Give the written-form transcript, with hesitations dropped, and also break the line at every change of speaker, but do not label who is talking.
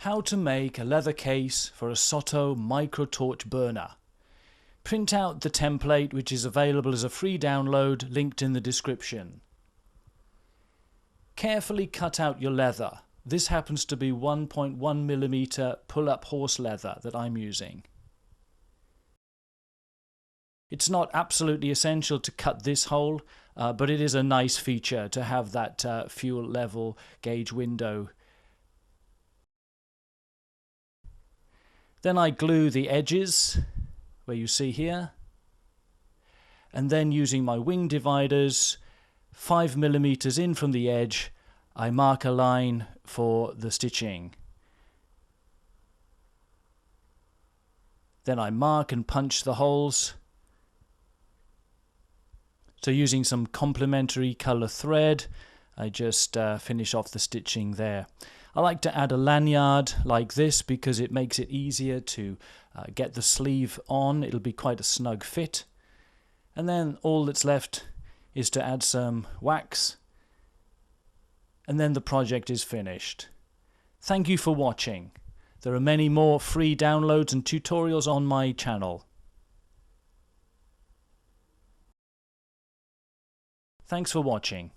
How to make a leather case for a SOTO micro torch burner. Print out the template, which is available as a free download linked in the description. Carefully cut out your leather. This happens to be 1.1mm pull-up horse leather that I'm using. It's not absolutely essential to cut this hole, but it is a nice feature to have that fuel level gauge window. Then I glue the edges, where you see here, and then using my wing dividers, 5mm in from the edge, I mark a line for the stitching. Then I mark and punch the holes. So using some complementary colour thread, I just finish off the stitching there. I like to add a lanyard like this because it makes it easier to get the sleeve on. It'll be quite a snug fit. And then all that's left is to add some wax, and then the project is finished. Thank you for watching. There are many more free downloads and tutorials on my channel. Thanks for watching.